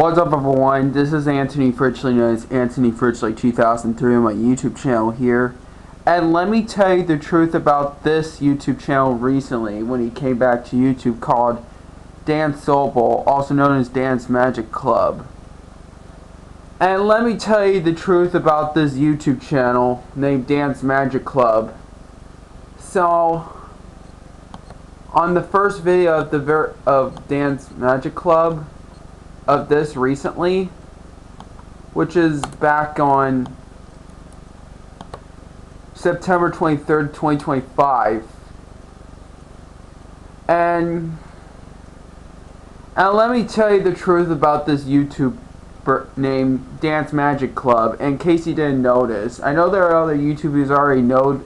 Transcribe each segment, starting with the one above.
What's up, everyone? This is Anthony Fritchley, known as Anthony Fritchley 2003 on my YouTube channel here. And let me tell you the truth about this YouTube channel recently when he came back to YouTube, called Dan Sobel, also known as Dan's Magic Club. And let me tell you the truth about this YouTube channel named Dan's Magic Club. So, on the first video of Dan's Magic Club, of this recently, which is back on September 23rd, 2025, and let me tell you the truth about this YouTuber named Dan's Magic Club, in case you didn't notice. I know there are other YouTubers already know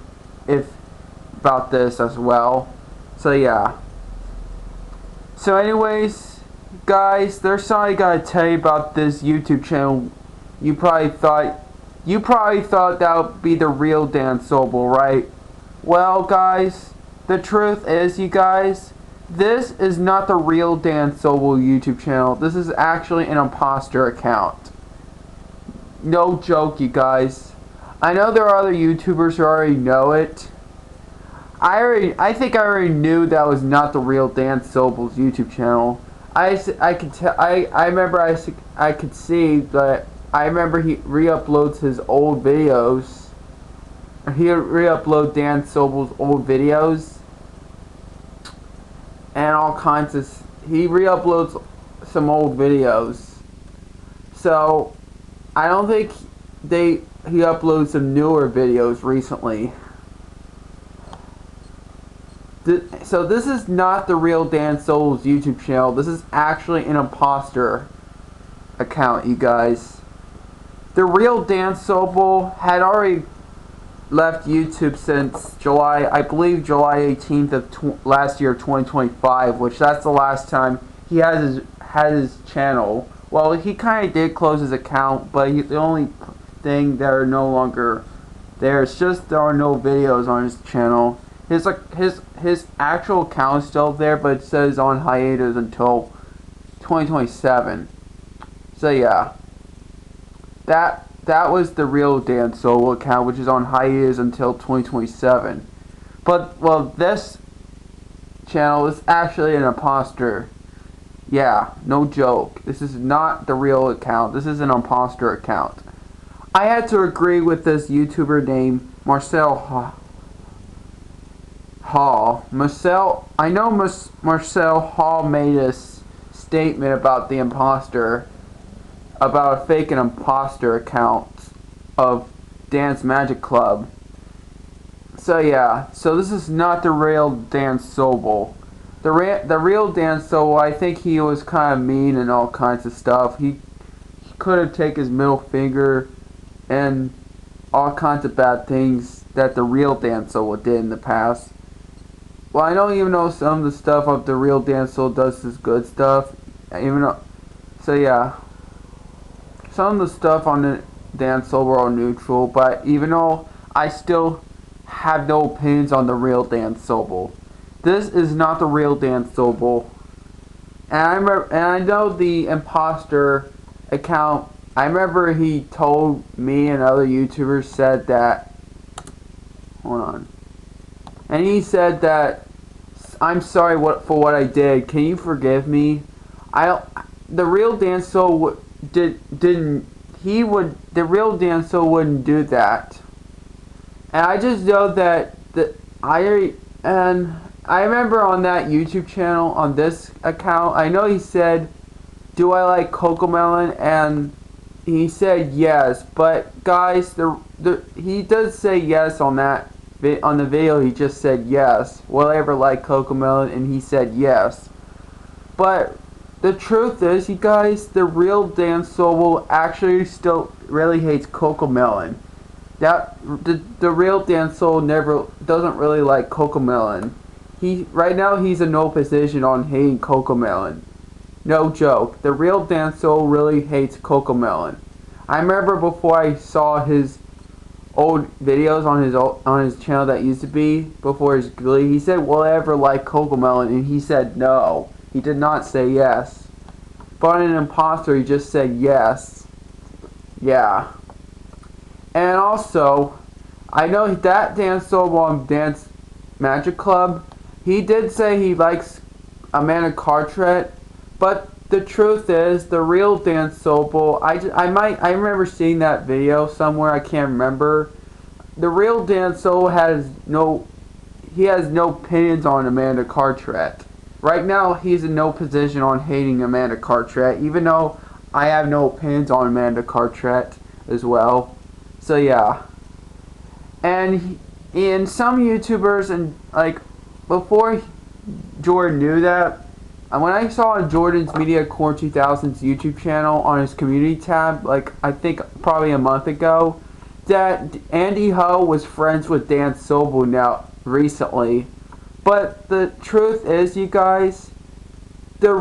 about this as well, so yeah. So anyways, guys, there's something I gotta tell you about this YouTube channel. You probably thought that would be the real Dan Sobel, right? Well, guys, the truth is, you guys, this is not the real Dan Sobel YouTube channel. This is actually an imposter account. No joke, you guys. I know there are other YouTubers who already know it. I think I already knew that was not the real Dan Sobel's YouTube channel. I remember I could see that. I remember he re-uploads his old videos. He re-upload Dan Sobel's old videos and all kinds of. He re-uploads some old videos. So I don't think he uploads some newer videos recently. So this is not the real Dan Sobel's YouTube channel. This is actually an imposter account, you guys. The real Dan Sobel had already left YouTube since July, I believe July 18th of last year, 2025, which that's the last time he had his channel. Well, he kind of did close his account, but the only thing that are no longer there is just there are no videos on his channel. His actual account is still there, but it says on hiatus until 2027. So yeah, that was the real Dan Sobel account, which is on hiatus until 2027. But well, this channel is actually an imposter. Yeah, no joke. This is not the real account. This is an imposter account. I had to agree with this YouTuber named Marcel Hall. I know Marcel Hall made a statement about the imposter, about a fake and imposter account of Dan's Magic Club. So yeah, so this is not the real Dan Sobel. The real Dan Sobel, I think he was kind of mean and all kinds of stuff. He could have taken his middle finger and all kinds of bad things that the real Dan Sobel did in the past. Well, I don't even know some of the stuff of the real Dan Sobel does is good stuff. So yeah, some of the stuff on the Dan Sobel are neutral, but even though I still have no opinions on the real Dan Sobel, this is not the real Dan Sobel. And I know the imposter account. I remember he told me and other YouTubers said that. Hold on. And he said that, I'm sorry for what I did. Can you forgive me? The real Dan Sobel the real Dan Sobel wouldn't do that. And I just know that I remember on that YouTube channel, on this account, I know he said, do I like Cocomelon? And he said yes. But guys, he does say yes on that. On the video, he just said yes. Will I ever like Cocomelon? And he said yes. But the truth is, you guys, the real Dan Sobel actually still really hates Cocomelon. The real Dan Sobel doesn't really like Cocomelon. Right now he's in no position on hating Cocomelon. No joke. The real Dan Sobel really hates Cocomelon. I remember before I saw his old videos on his channel that used to be before his Glee, he said, will I ever like Cocomelon? And he said no. He did not say yes. but an imposter, he just said yes. Yeah. And also, I know that Dan Sobel on Dance Magic Club, he did say he likes Amanda Carteret, but the truth is, the real Dan Sobel, I remember seeing that video somewhere, I can't remember. The real Dan Sobel has no opinions on Amanda Carteret. Right now, he's in no position on hating Amanda Carteret, even though I have no opinions on Amanda Carteret as well. So yeah. And some YouTubers, and like before Jordan knew that, and when I saw on Jordan's Media Core 2000's YouTube channel on his community tab, like I think probably a month ago, that Andy Ho was friends with Dan Sobel now recently. But the truth is, you guys, that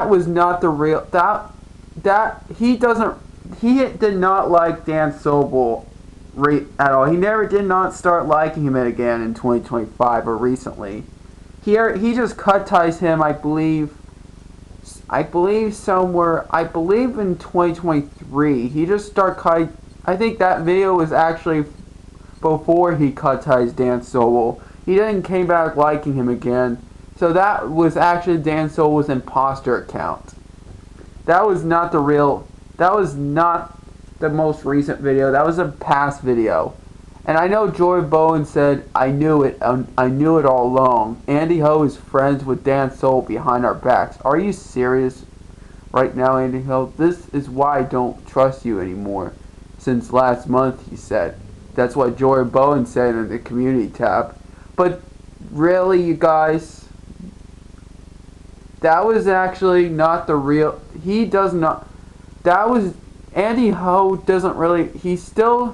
was not the real, he did not like Dan Sobel at all. He did not start liking him again in 2025 or recently. He just cut ties him, I believe in 2023. He just started cutting. I think that video was actually before he cut ties Dan Sobel. He then came back liking him again. So that was actually Dan Sobel's imposter account. That was not the most recent video. That was a past video. And I know Joy Bowen said, I knew it all along. Andy Ho is friends with Dan Sobel behind our backs. Are you serious right now, Andy Ho? This is why I don't trust you anymore. Since last month, he said. That's what Joy Bowen said in the community tab. But really, you guys, that was actually not the real. Andy Ho doesn't really.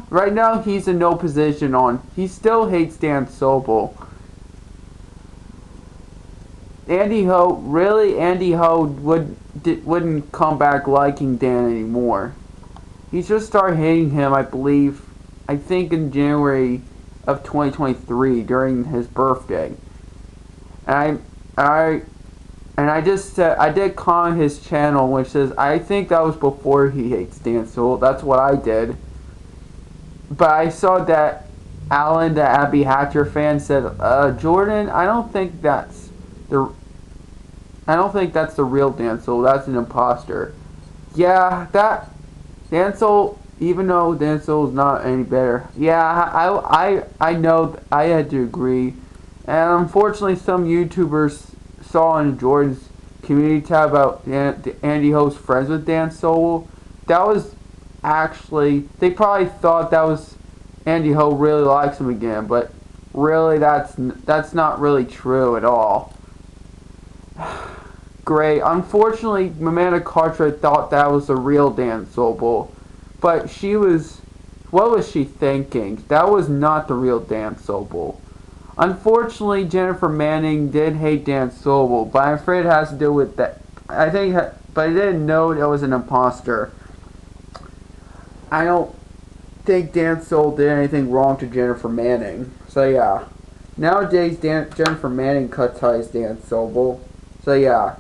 Right now, he's in no position on. He still hates Dan Sobel. Andy Ho wouldn't come back liking Dan anymore. He just started hating him, I think in January of 2023 during his birthday. And I just said, I did comment his channel, which says, I think that was before he hates Dan Sobel. That's what I did. But I saw that Alan, the Abby Hatcher fan, said, Jordan, I don't think that's the real Dan Sobel. That's an imposter. Yeah, that Dan Sobel, even though Dan Sobel is not any better. Yeah, I know, I had to agree. And unfortunately, some YouTubers saw in Jordan's community tab about Andy Ho's friends with Dan Sobel. That was actually, they probably thought that was Andy Ho really likes him again, but really that's not really true at all. Great. Unfortunately, Amanda Carteret thought that was the real Dan Sobel, but what was she thinking? That was not the real Dan Sobel. Unfortunately, Jennifer Manning did hate Dan Sobel, but I'm afraid it has to do with that. But I didn't know it was an imposter. I don't think Dan Sobel did anything wrong to Jennifer Manning. So yeah. Nowadays, Jennifer Manning cut ties Dan Sobel. So yeah.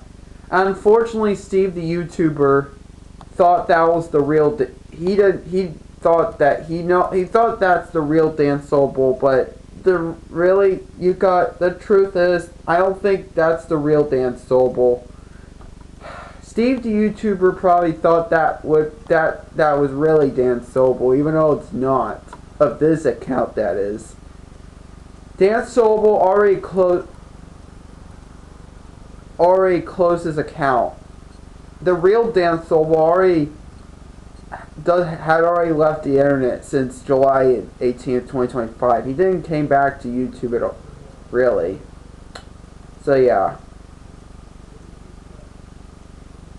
Unfortunately, Steve the YouTuber thought that was the real. He thought that's the real Dan Sobel, but the truth is, I don't think that's the real Dan Sobel. Steve the YouTuber probably thought that was really Dan Sobel, even though it's not. Of this account, that is. Dan Sobel already closed his account. The real Dan Sobel had already left the internet since July 18th, 2025. He didn't came back to YouTube at all, really. So yeah.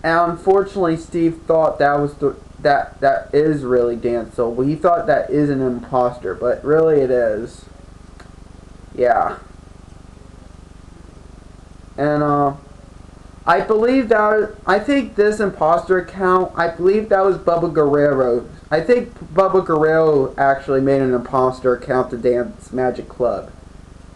And unfortunately, Steve thought that is really Dan Sobel. He thought that is an imposter, but really it is. Yeah. And I think this imposter account, I believe that was Bubba Guerrero. I think Bubba Guerrero actually made an imposter account to Dance Magic Club.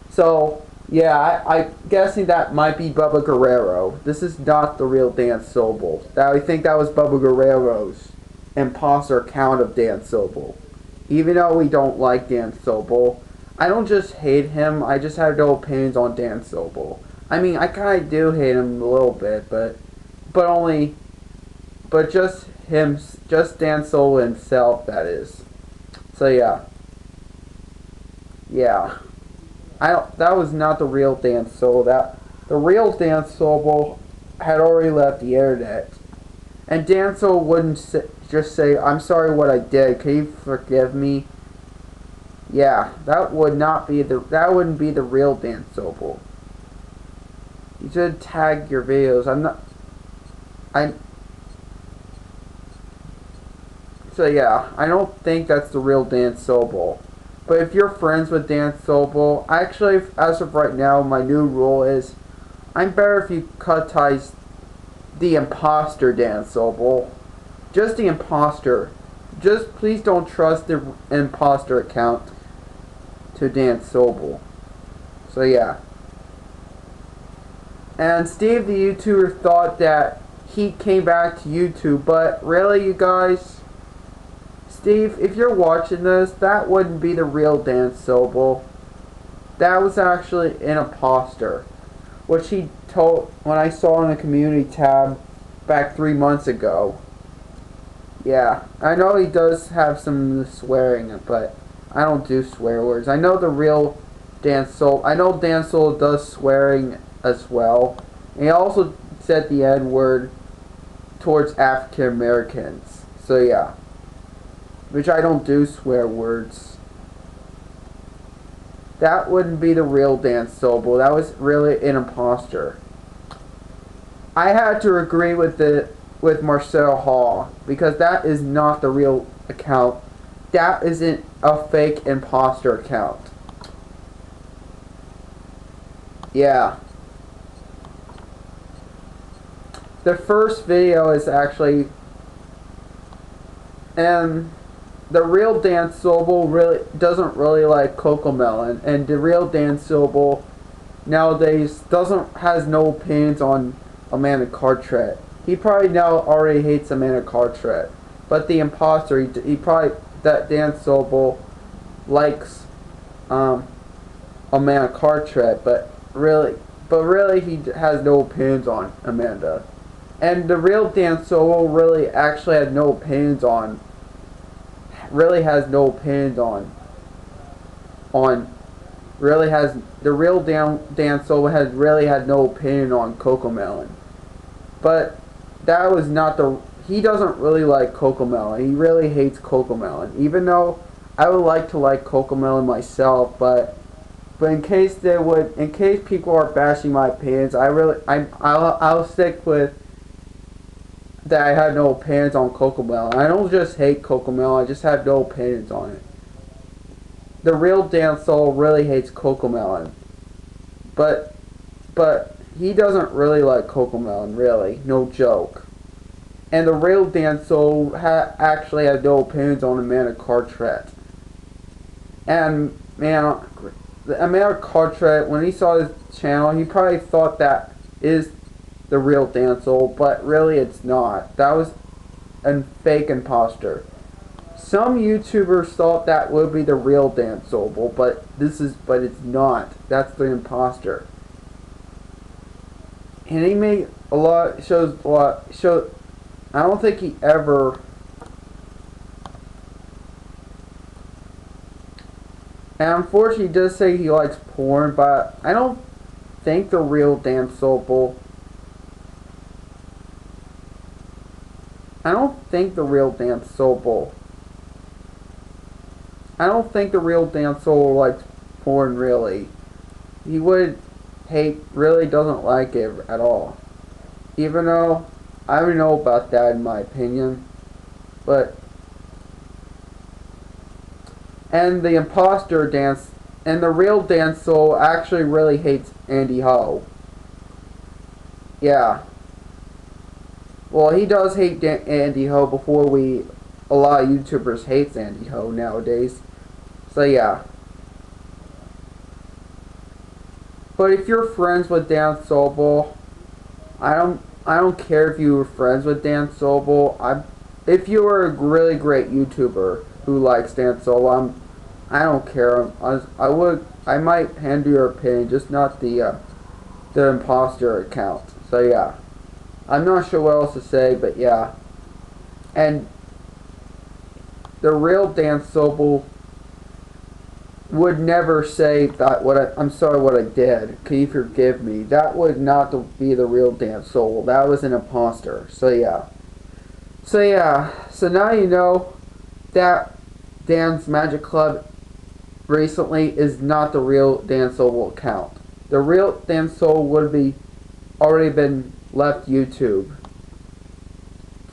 So, Yeah, I'm guessing that might be Bubba Guerrero. This is not the real Dan Sobel. I think that was Bubba Guerrero's imposter account of Dan Sobel. Even though we don't like Dan Sobel, I don't just hate him, I just have no opinions on Dan Sobel. I mean, I kind of do hate him a little bit, but only, but just him, just Dan Sobel himself, that is. So yeah. Yeah. I don't, that was not the real Dan Sobel. The real Dan Sobel had already left the internet, and Dan Sobel wouldn't just say, "I'm sorry what I did. Can you forgive me?" Yeah, that wouldn't be the real Dan Sobel. You should tag your videos. I. So yeah, I don't think that's the real Dan Sobel. But if you're friends with Dan Sobel, actually, as of right now, my new rule is, I'm better if you cut ties the imposter Dan Sobel. Just the imposter. Just please don't trust the imposter account to Dan Sobel. So yeah. And Steve the YouTuber thought that he came back to YouTube, but really, you guys, Steve, if you're watching this, that wouldn't be the real Dan Sobel. That was actually an imposter, which he told when I saw in the community tab back 3 months ago. Yeah, I know he does have some swearing, but I don't do swear words. I know the real Dan Sobel. I know Dan Sobel does swearing as well. And he also said the N word towards African Americans. So yeah. Which I don't do swear words. That wouldn't be the real Dan Sobel. That was really an imposter. I had to agree with Marcel Hall, because that is not the real account. That isn't a fake imposter account. Yeah. The first video is actually, and the real Dan Sobel really doesn't really like Cocomelon, and the real Dan Sobel nowadays has no opinions on Amanda Carteret. He probably now already hates Amanda Carteret, but the imposter, he probably, that Dan Sobel likes Amanda Carteret, but really he has no opinions on Amanda. And the real Dan Sobel really actually had no opinions on really has no opinions on really has the real Dan Sobel has really had no opinion on Cocomelon. But that was not the he doesn't really like Cocomelon. He really hates Cocomelon. Even though I would like to like Cocomelon myself, but in case people are bashing my opinions, I'll stick with that I had no opinions on Cocomelon. I don't just hate Cocomelon, I just have no opinions on it. The real Dan Sobel really hates Cocomelon. But he doesn't really like Cocomelon, really. No joke. And the real Dan Sobel actually had no opinions on Amanda Carteret. And, man, Amanda Carteret, when he saw his channel, he probably thought that is the real Dan Sobel, but really it's not. That was a fake imposter. Some YouTubers thought that would be the real Dan Sobel, but it's not. That's the imposter. And he made a lot I don't think he ever, and unfortunately he does say he likes porn, but I don't think the real Dan Sobel I don't think the real Dan Sobel likes porn, really. He really doesn't like it at all. Even though, I don't know about that in my opinion. But, and the imposter dance, and the real Dan Sobel actually really hates Andy Ho. Yeah. Well, he does hate Andy Ho before a lot of YouTubers hate Andy Ho nowadays. So yeah. But if you're friends with Dan Sobel, I don't care if you were friends with Dan Sobel. If you are a really great YouTuber who likes Dan Sobel, I don't care. I might handle your opinion, just not the imposter account. So yeah, I'm not sure what else to say, but yeah. And the real Dan Sobel would never say that I'm sorry what I did. Can you forgive me? That would not be the real Dan Sobel. That was an imposter. So yeah. So now you know that Dan's Magic Club recently is not the real Dan Sobel account. The real Dan Sobel would be already been left YouTube.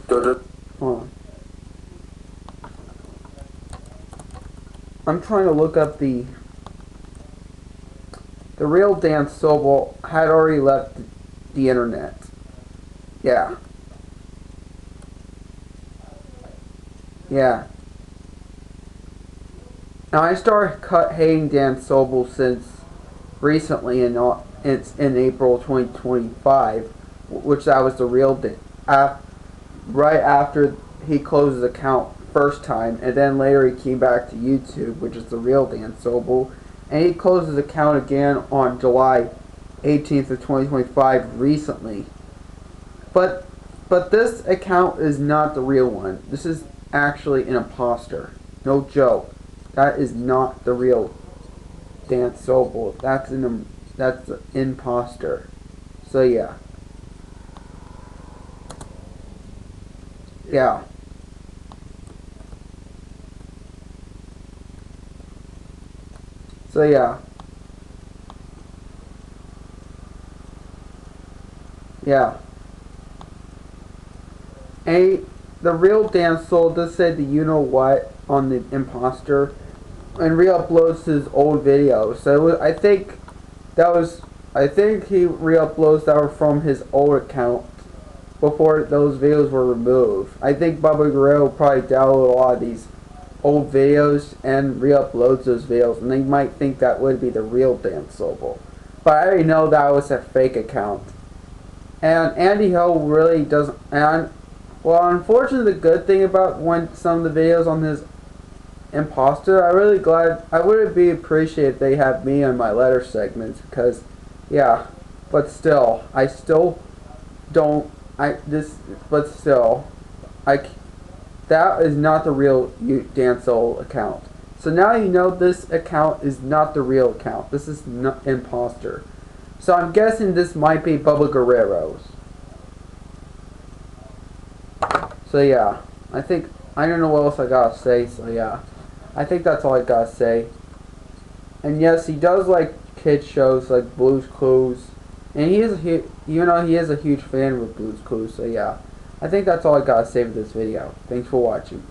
Hold on. I'm trying to look up the real Dan Sobel had already left the internet. Yeah. Yeah. Now I started hating Dan Sobel since recently in April 2025, which that was the real Dan. Right after he closed his account first time, and then later he came back to YouTube, which is the real Dan Sobel, and he closed his account again on July 18th of 2025 recently. But this account is not the real one. This is actually an imposter. No joke. That is not the real Dan Sobel. That's an imposter. So yeah. Yeah. So yeah. Yeah. The real Dan Sobel does say the you know what on the imposter and re-uploads his old videos. So I think he re-uploads that were from his old account before those videos were removed. I think Bubba Guerrero probably downloaded a lot of these old videos and re-uploads those videos, and they might think that would be the real Dan Sobel. But I already know that was a fake account. And Andy Hill really doesn't. And well, unfortunately, the good thing about some of the videos on his imposter, I would be appreciated if they had me on my letter segments because, yeah. But still, I still don't. But still, that is not the real Dan Sobel account. So now you know this account is not the real account. This is not imposter. So I'm guessing this might be Bubba Guerrero's. So yeah, I don't know what else I gotta say. So yeah, I think that's all I gotta say. And yes, he does like kids shows like Blue's Clues, and he is a huge fan of Blue's Clues. So yeah, I think that's all I gotta say for this video. Thanks for watching.